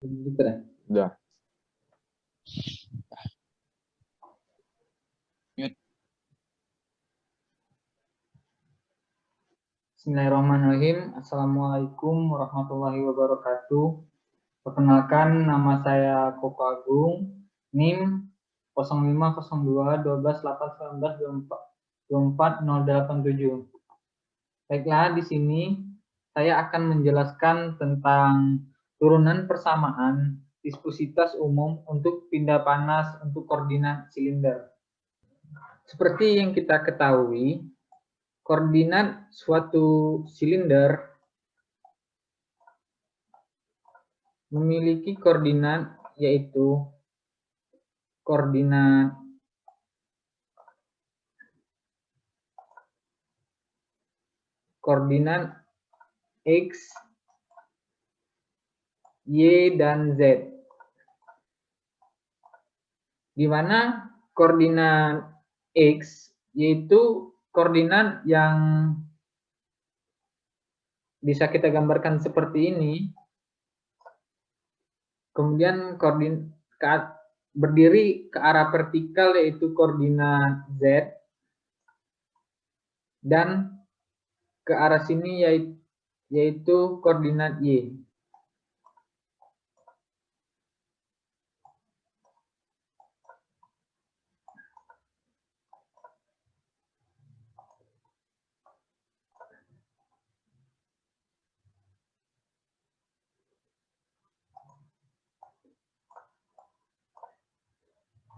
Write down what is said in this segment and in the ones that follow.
Gitu deh. Udah. Bismillahirrahmanirrahim. Assalamualaikum warahmatullahi wabarakatuh. Perkenalkan, nama saya Koko Agung, NIM 05021281924087. Baiklah, di sini saya akan menjelaskan tentang turunan persamaan viskusitas umum untuk pindah panas untuk koordinat silinder. Seperti yang kita ketahui, koordinat suatu silinder memiliki koordinat yaitu koordinat X, Y, dan Z. Di mana koordinat X yaitu koordinat yang bisa kita gambarkan seperti ini. Kemudian koordinat berdiri ke arah vertikal yaitu koordinat Z, dan ke arah sini yaitu koordinat Y.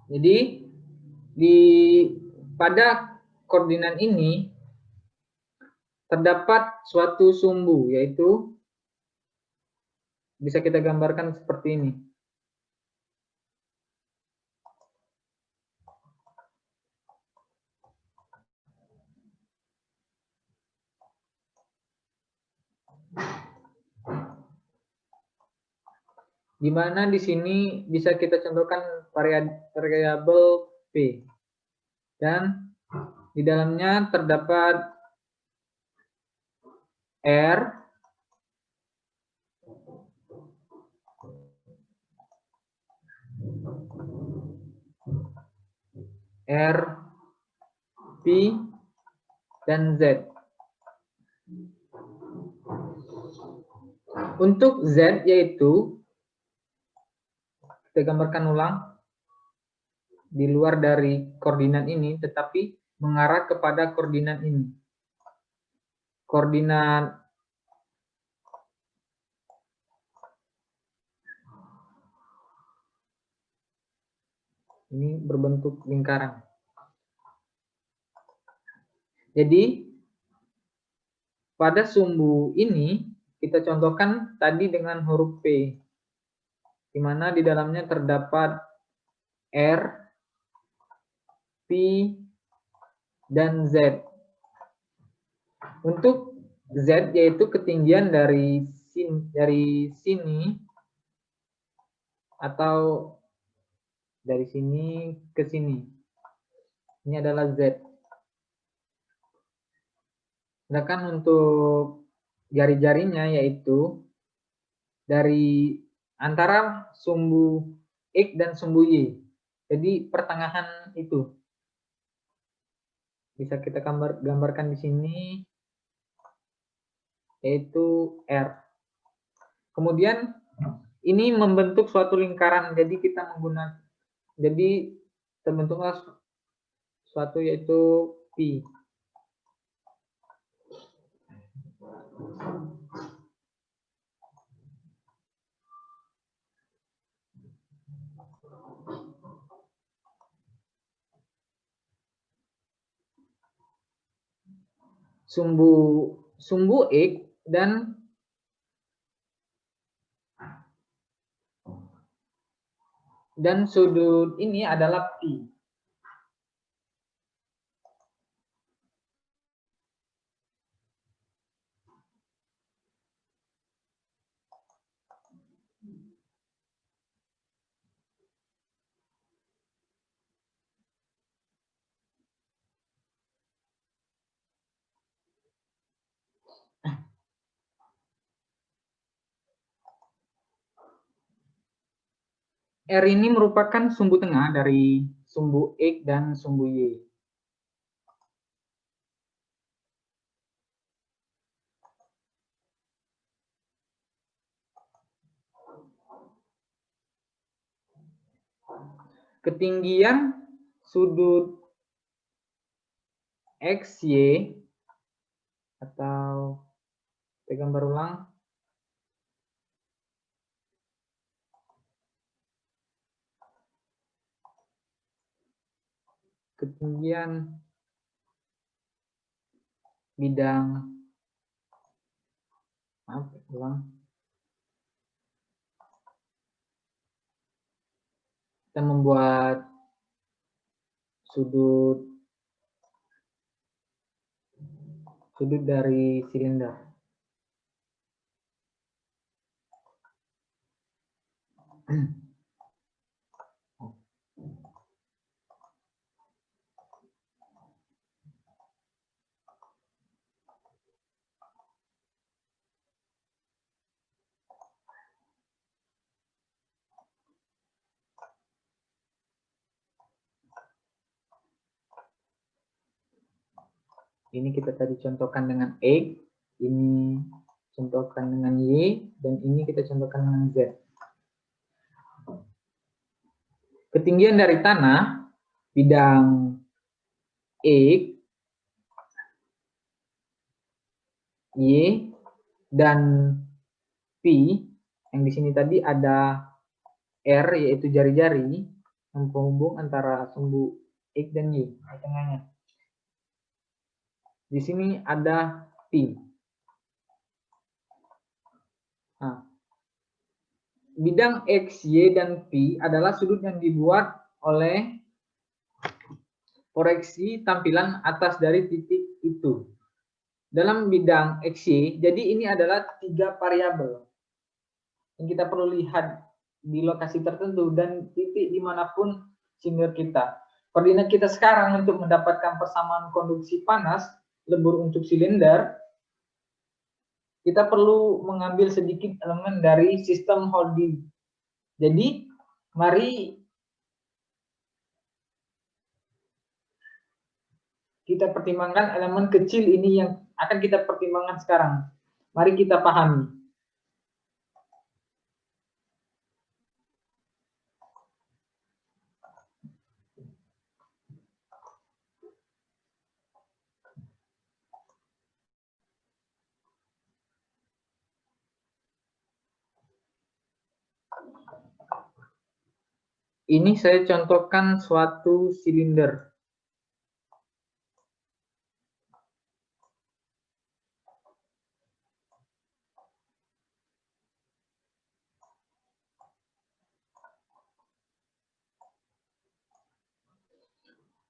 Jadi pada koordinat ini terdapat suatu sumbu, yaitu bisa kita gambarkan seperti ini. Di mana di sini bisa kita contohkan variabel P. Dan di dalamnya terdapat R, P, dan Z. Untuk Z yaitu, kita gambarkan ulang, di luar dari koordinat ini, tetapi mengarah kepada koordinat ini. Koordinat ini berbentuk lingkaran. Jadi, pada sumbu ini kita contohkan tadi dengan huruf P, di mana di dalamnya terdapat R, P, dan Z. Untuk Z yaitu ketinggian dari sini atau dari sini ke sini. Ini adalah Z. Sedangkan untuk jari-jarinya yaitu dari antara sumbu X dan sumbu Y. Jadi pertengahan itu. Bisa kita gambarkan di sini yaitu R. Kemudian ini membentuk suatu lingkaran, jadi terbentuklah suatu yaitu P. Sumbu X dan sudut ini adalah P. R ini merupakan sumbu tengah dari sumbu X dan sumbu Y. Ketinggian sudut XY atau saya gambar ulang. Ketinggian bidang, maaf, ulang. Kita membuat sudut dari silinder. Ini kita tadi contohkan dengan X, ini contohkan dengan Y, dan ini kita contohkan dengan Z. Ketinggian dari tanah, bidang X, Y, dan P, yang di sini tadi ada R, yaitu jari-jari, yang penghubung antara sumbu X dan Y, di tengahnya. Di sini ada P. Nah, bidang X, Y, dan P adalah sudut yang dibuat oleh proyeksi tampilan atas dari titik itu. Dalam bidang XY, jadi ini adalah 3 variabel yang kita perlu lihat di lokasi tertentu dan titik dimanapun silinder kita. Koordinat kita sekarang untuk mendapatkan persamaan konduksi panas lebur untuk silinder, kita perlu mengambil sedikit elemen dari sistem holding. Jadi, mari kita pertimbangkan elemen kecil ini yang akan kita pertimbangkan sekarang. Mari kita pahami. Ini saya contohkan suatu silinder.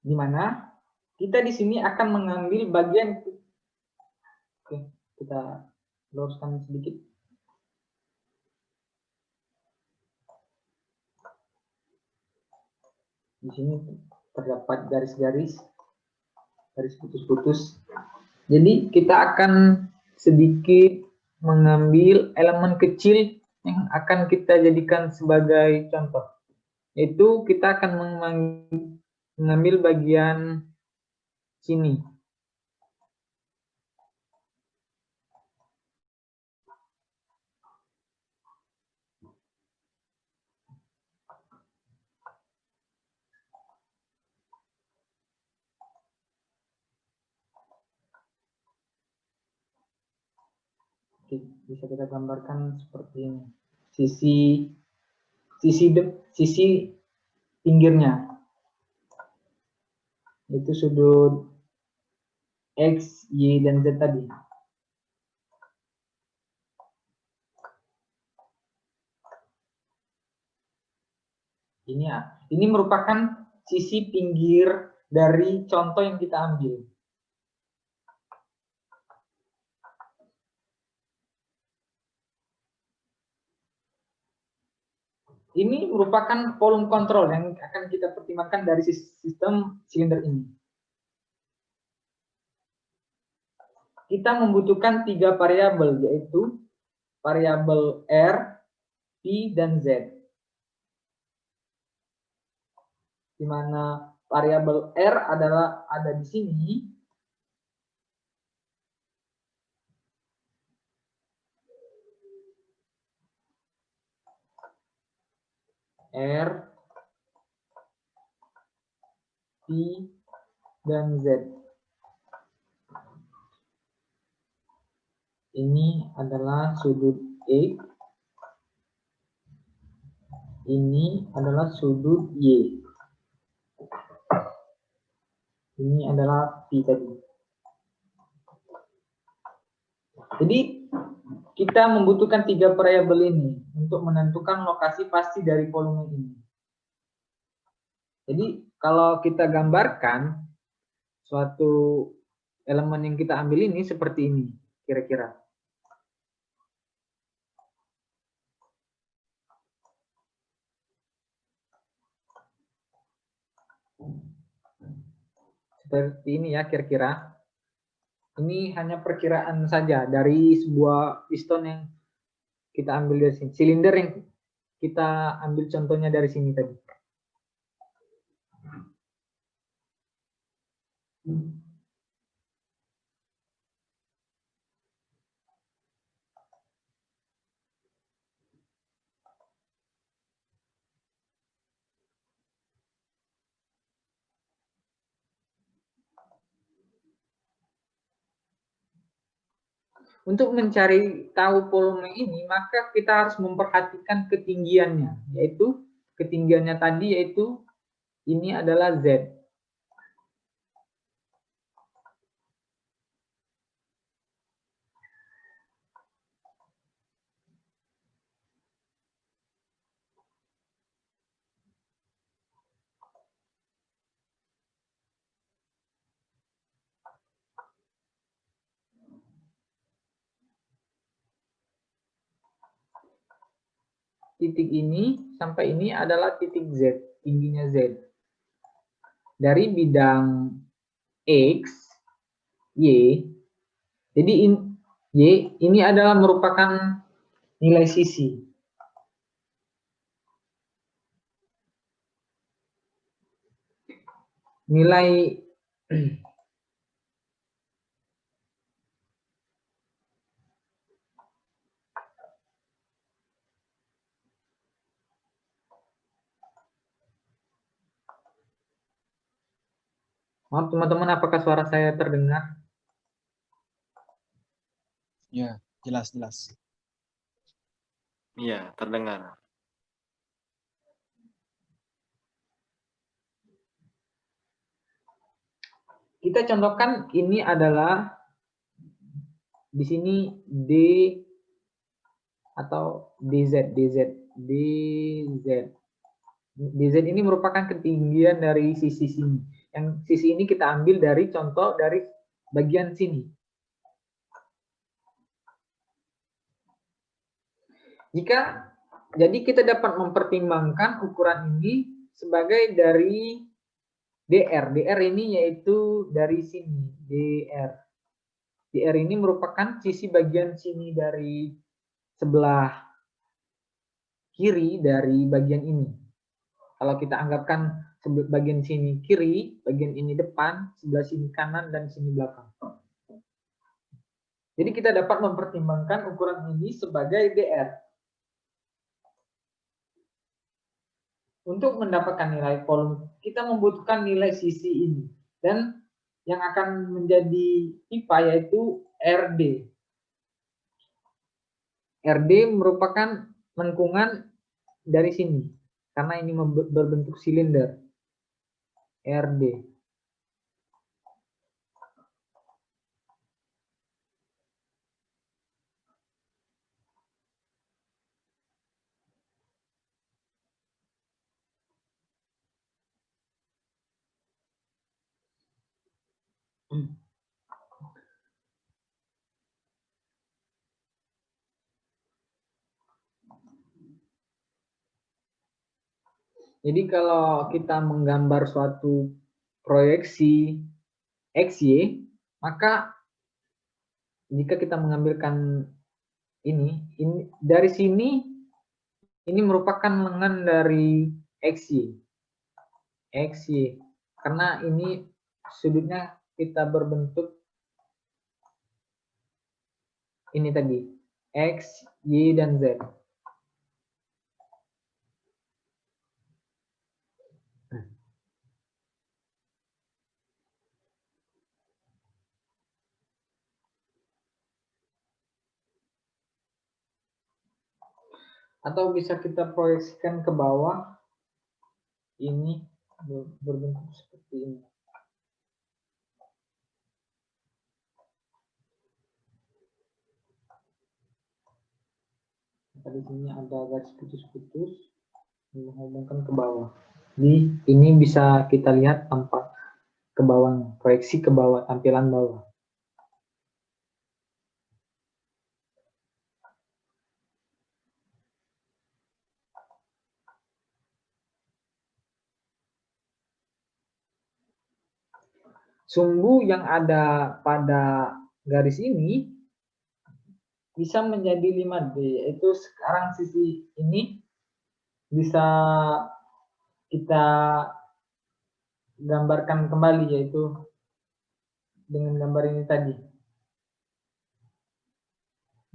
Di mana kita di sini akan mengambil bagian, oke, kita luruskan sedikit. Di sini terdapat garis-garis, garis putus-putus. Jadi kita akan sedikit mengambil elemen kecil yang akan kita jadikan sebagai contoh. Yaitu kita akan mengambil bagian sini. Oke, bisa kita gambarkan seperti ini. Sisi pinggirnya. Itu sudut X, Y, dan Z tadi. Ini merupakan sisi pinggir dari contoh yang kita ambil. Ini merupakan volume control yang akan kita pertimbangkan dari sistem silinder ini. Kita membutuhkan 3 variabel, yaitu variabel R, P, dan Z. di mana variabel R adalah ada di sini. R, P, dan Z. Ini adalah sudut X, ini adalah sudut Y. Ini adalah P tadi. Jadi kita membutuhkan 3 variabel ini untuk menentukan lokasi pasti dari volume ini. Jadi kalau kita gambarkan suatu elemen yang kita ambil ini seperti ini kira-kira. Seperti ini ya kira-kira. Ini hanya perkiraan saja dari sebuah piston yang kita ambil dari sini. Silinder yang kita ambil contohnya dari sini tadi. Untuk mencari tahu volume ini, maka kita harus memperhatikan ketinggiannya, yaitu ketinggiannya tadi yaitu ini adalah Z. Titik ini sampai ini adalah titik Z, tingginya Z. Dari bidang X, Y, jadi Y ini adalah merupakan nilai sisi. Nilai maaf teman-teman, apakah suara saya terdengar? Ya, jelas. Iya, terdengar. Kita contohkan ini adalah di sini D atau DZ. DZ ini merupakan ketinggian dari sisi sini. Yang sisi ini kita ambil dari contoh dari bagian sini. Jadi kita dapat mempertimbangkan ukuran ini sebagai dari DR. DR ini yaitu dari sini, DR. DR ini merupakan sisi bagian sini dari sebelah kiri dari bagian ini. Kalau kita anggapkan bagian sini kiri, bagian ini depan, sebelah sini kanan, dan sini belakang. Jadi kita dapat mempertimbangkan ukuran ini sebagai DR. Untuk mendapatkan nilai volume, kita membutuhkan nilai sisi ini. Dan yang akan menjadi pipa yaitu RD. RD merupakan lengkungan dari sini. Karena ini berbentuk silinder. RD. Jadi kalau kita menggambar suatu proyeksi XY, maka jika kita mengambilkan ini dari sini, ini merupakan lengan dari XY. X, Y. Karena ini sudutnya kita berbentuk ini tadi, X, Y, dan Z. Atau bisa kita proyeksikan ke bawah, ini berbentuk seperti ini. Di sini ada garis putus-putus menghubungkan ke bawah. Jadi ini bisa kita lihat tampak ke bawahnya, proyeksi ke bawah, tampilan bawah. Sumbu yang ada pada garis ini bisa menjadi 5D, yaitu sekarang sisi ini bisa kita gambarkan kembali, yaitu dengan gambar ini tadi.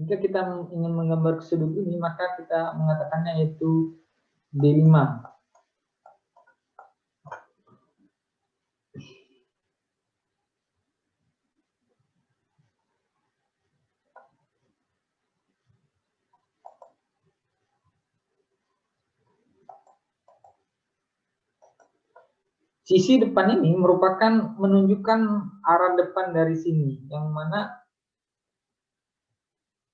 Jika kita ingin menggambar sudut ini, maka kita mengatakannya yaitu D5. Sisi depan ini merupakan menunjukkan arah depan dari sini, yang mana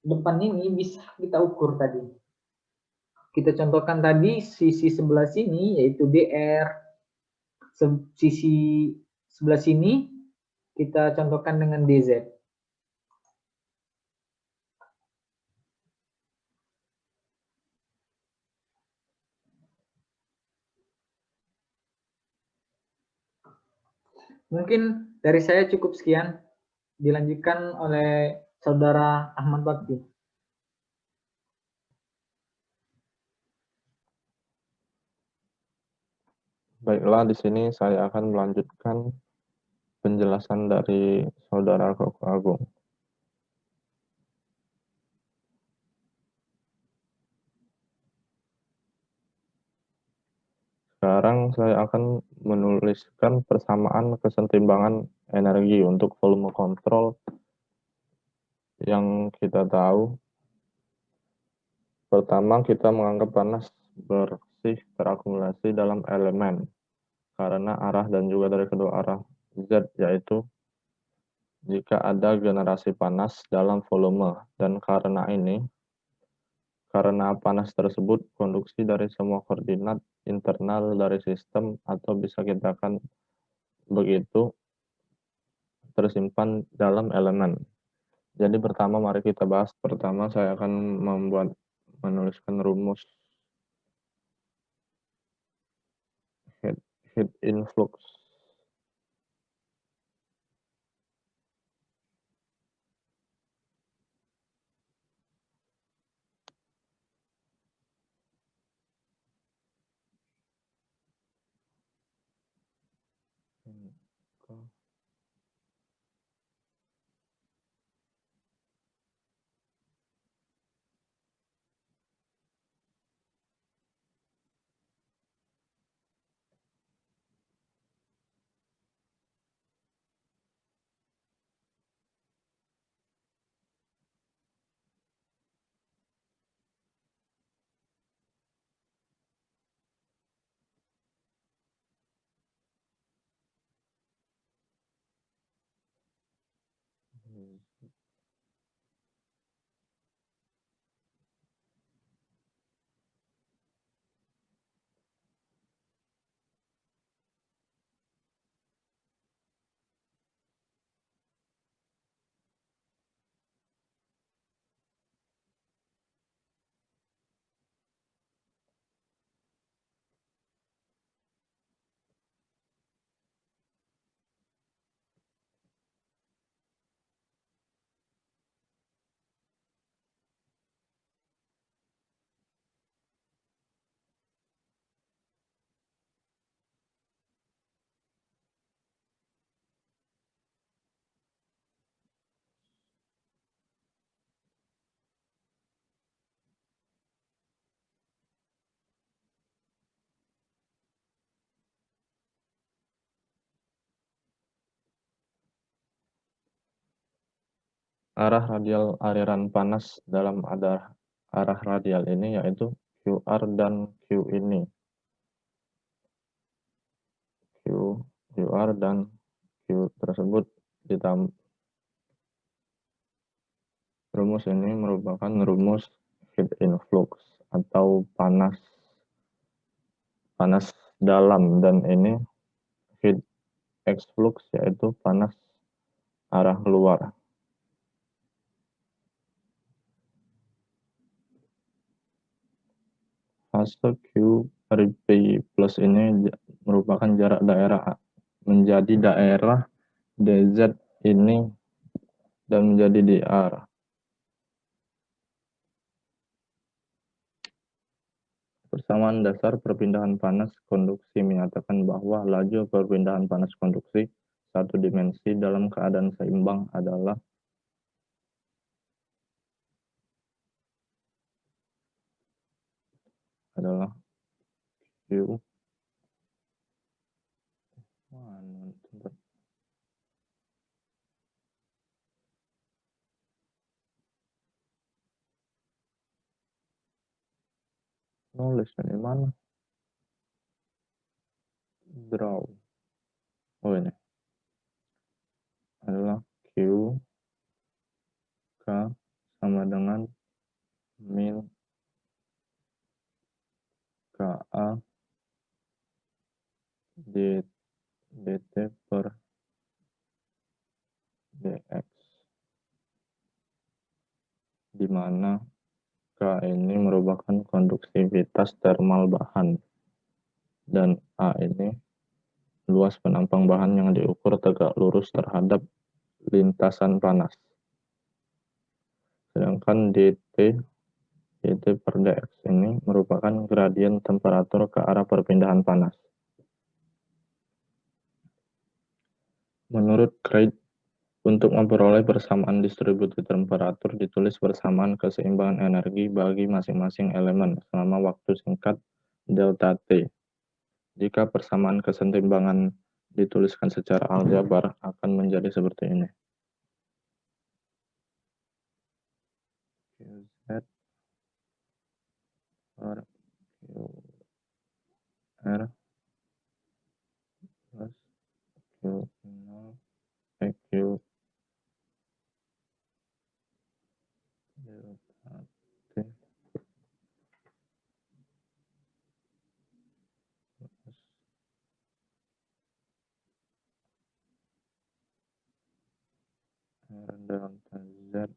depan ini bisa kita ukur tadi. Kita contohkan tadi sisi sebelah sini yaitu DR, sisi sebelah sini kita contohkan dengan DZ. Mungkin dari saya cukup sekian, dilanjutkan oleh Saudara Ahmad Bakti. Baiklah, di sini saya akan melanjutkan penjelasan dari Saudara Koko Agung. Sekarang saya akan menuliskan persamaan kesetimbangan energi untuk volume kontrol yang kita tahu. Pertama, kita menganggap panas bersih terakumulasi dalam elemen karena arah dan juga dari kedua arah Z, yaitu jika ada generasi panas dalam volume, dan karena panas tersebut konduksi dari semua koordinat internal dari sistem, atau bisa kita katakan begitu, tersimpan dalam elemen. Jadi pertama mari kita bahas. Pertama saya akan menuliskan rumus heat influx. arah radial aliran panas dalam arah radial ini yaitu QR dan Q ini. QR dan Q tersebut rumus ini merupakan rumus heat influx atau panas dalam, dan ini heat exflux yaitu panas arah luar. Fase Q per Pi plus ini merupakan jarak daerah menjadi daerah dz ini dan menjadi dr. Persamaan dasar perpindahan panas konduksi menyatakan bahwa laju perpindahan panas konduksi satu dimensi dalam keadaan seimbang adalah Q nulis ini mana? Draw. Oh, ini adalah Q K sama dengan mil KA dt per dx, di mana K ini merupakan konduksivitas termal bahan dan A ini luas penampang bahan yang diukur tegak lurus terhadap lintasan panas. Sedangkan dt per dx ini merupakan gradien temperatur ke arah perpindahan panas. Menurut Craig, untuk memperoleh persamaan distribusi temperatur ditulis persamaan keseimbangan energi bagi masing-masing elemen selama waktu singkat delta T. Jika persamaan keseimbangan dituliskan secara aljabar akan menjadi seperti ini. QZ per QR plus Q0 EQ delta T plus R delta Z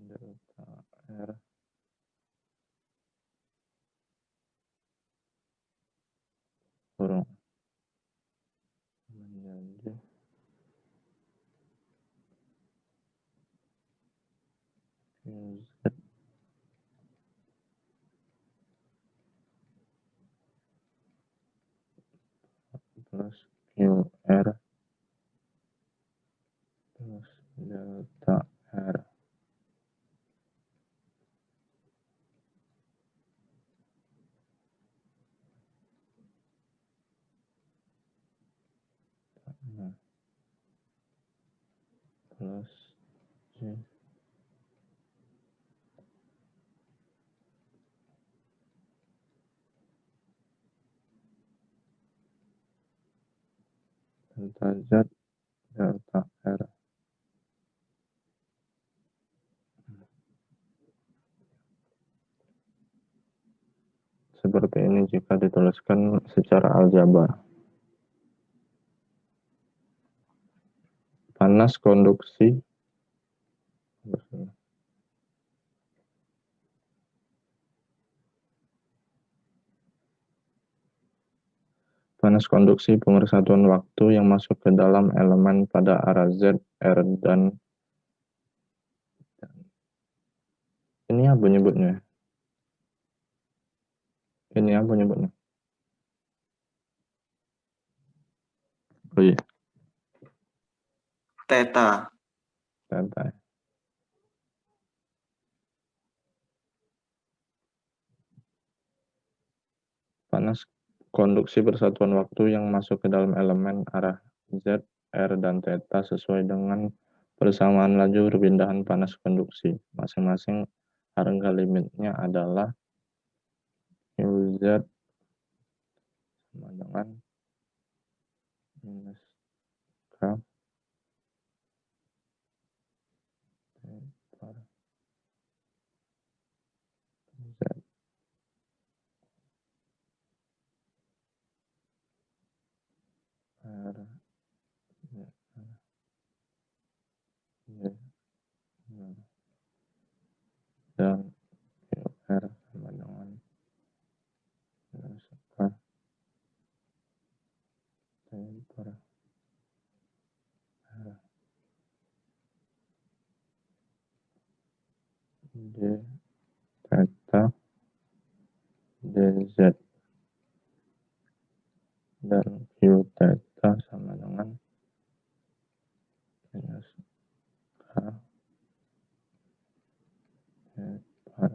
delta R kurung menjadi QZ plus QR plus delta R plus J delta Z delta R. Seperti ini jika dituliskan secara aljabar. Panas konduksi pemersatuan waktu yang masuk ke dalam elemen pada arah Z, R, dan ini apa nyebutnya? Ini apa nyebutnya? Oh iya. Theta. Theta. Panas konduksi persatuan waktu yang masuk ke dalam elemen arah Z, R dan theta sesuai dengan persamaan laju perpindahan panas konduksi. Masing-masing harga limitnya adalah QZ sama dengan minus K per Z. R, Y, dan QR sama dengan minus K T per R D theta DZ dan Q theta sama dengan minus K T per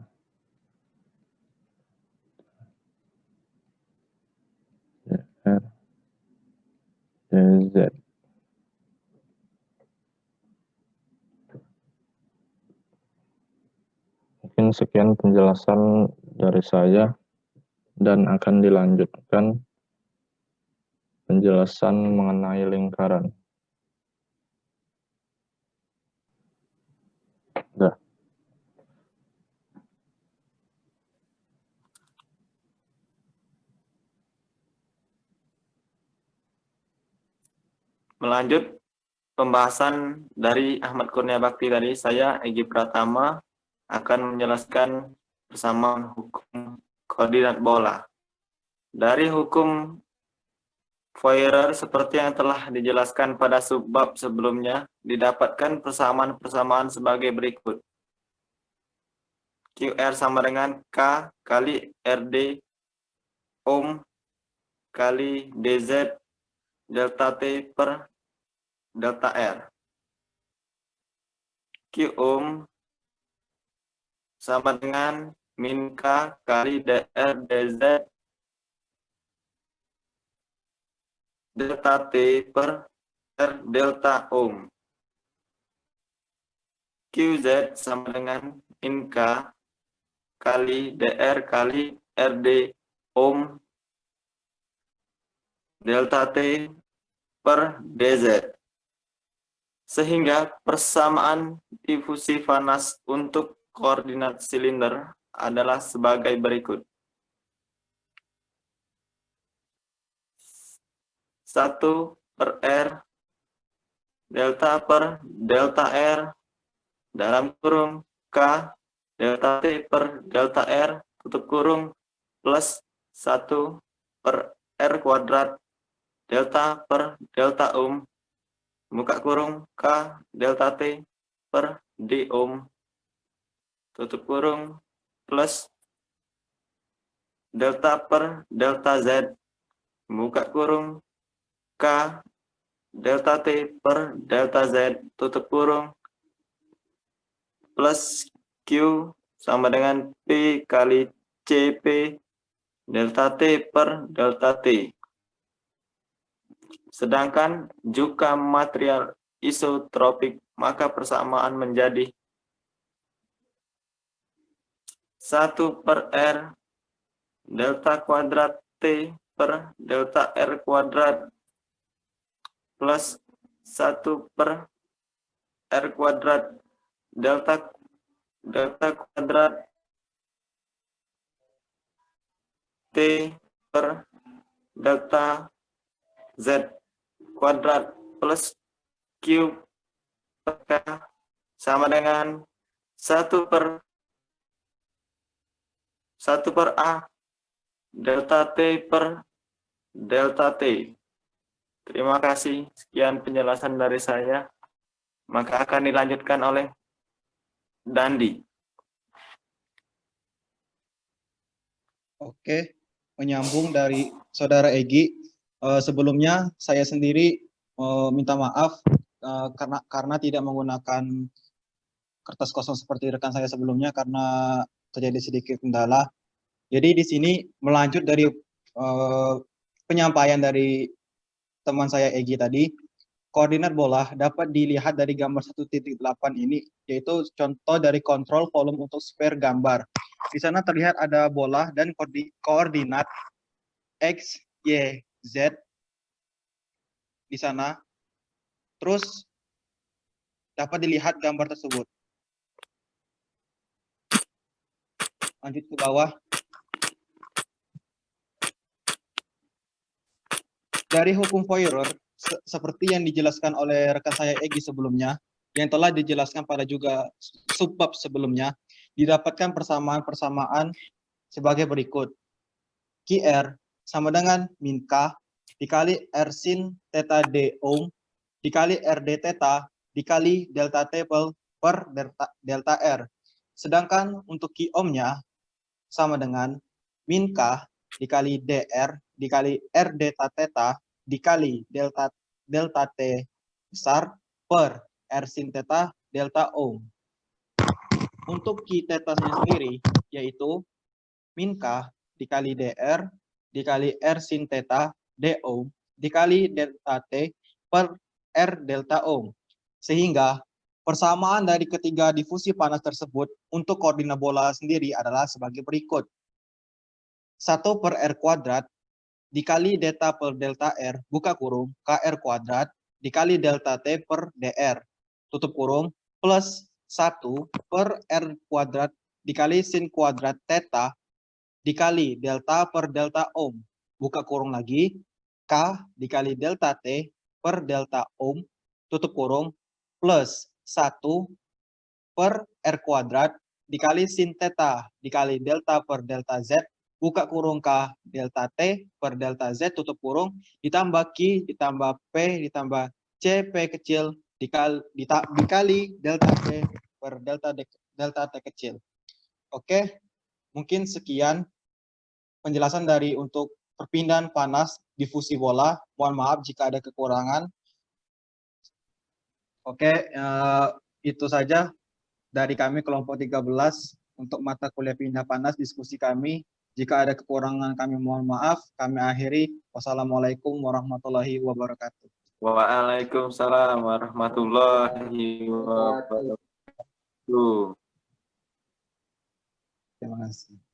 DR DZ. Mungkin sekian penjelasan dari saya dan akan dilanjutkan penjelasan mengenai lingkaran. Dah. Melanjut pembahasan dari Ahmad Kurnia Bakti tadi, saya Egy Pratama akan menjelaskan persamaan hukum koordinat bola. Dari hukum Fourier seperti yang telah dijelaskan pada subbab sebelumnya, didapatkan persamaan-persamaan sebagai berikut. QR sama dengan K kali RD ohm kali DZ delta T per delta R. Q ohm sama dengan min K kali DR DZ delta T per R delta ohm. QZ sama dengan min K kali DR kali RD ohm delta T per DZ. Sehingga persamaan difusi panas untuk koordinat silinder adalah sebagai berikut. 1 per R delta per delta R dalam kurung K delta T per delta R tutup kurung plus 1 per R kuadrat delta per delta ohm buka kurung K delta T per D ohm tutup kurung plus delta per delta Z buka kurung K delta T per delta Z tutup kurung plus Q sama dengan P kali CP delta T per delta T. Sedangkan jika material isotropik maka persamaan menjadi 1 per R delta kuadrat T per delta R kuadrat plus 1 per R kuadrat delta kuadrat T per delta Z kuadrat plus Q per K sama dengan 1 per A delta T per delta T. Terima kasih. Sekian penjelasan dari saya. Maka akan dilanjutkan oleh Dandi. Oke, menyambung dari Saudara Egy. Sebelumnya saya sendiri minta maaf karena tidak menggunakan kertas kosong seperti rekan saya sebelumnya karena terjadi sedikit kendala. Jadi di sini melanjut dari penyampaian dari teman saya Egy tadi, koordinat bola dapat dilihat dari gambar 1.8 ini, yaitu contoh dari kontrol volume untuk sphere gambar. Di sana terlihat ada bola dan koordinat X, Y, Z di sana. Terus dapat dilihat gambar tersebut. Lanjut ke bawah. Dari hukum Fourier, seperti yang dijelaskan oleh rekan saya Egy sebelumnya, yang telah dijelaskan pada juga subbab sebelumnya, didapatkan persamaan-persamaan sebagai berikut. QR sama dengan min K dikali R sin theta D ohm dikali RD theta dikali delta T per delta R. Sedangkan untuk Q ohmnya sama dengan min K dikali DR dikali R theta dikali delta T besar per R sin theta delta ohm. Untuk Q theta sendiri yaitu min K dikali DR dikali R sin theta D ohm dikali delta T per R delta ohm. Sehingga persamaan dari ketiga difusi panas tersebut untuk koordinat bola sendiri adalah sebagai berikut. 1 per R kuadrat dikali delta per delta R buka kurung KR kuadrat dikali delta T per DR tutup kurung plus 1 per R kuadrat dikali sin kuadrat theta dikali delta per delta ohm buka kurung lagi K dikali delta T per delta ohm tutup kurung plus 1 per R kuadrat dikali sin theta dikali delta per delta Z buka kurung K delta T per delta Z tutup kurung ditambah Q ditambah P ditambah C P kecil dikali delta T per delta T kecil. Oke, mungkin sekian penjelasan dari untuk perpindahan panas difusi bola. Mohon maaf jika ada kekurangan. Oke, itu saja dari kami kelompok 13 untuk mata kuliah pindah panas diskusi kami. Jika ada kekurangan kami mohon maaf. Kami akhiri. Wassalamualaikum warahmatullahi wabarakatuh. Waalaikumsalam warahmatullahi wabarakatuh. Terima kasih.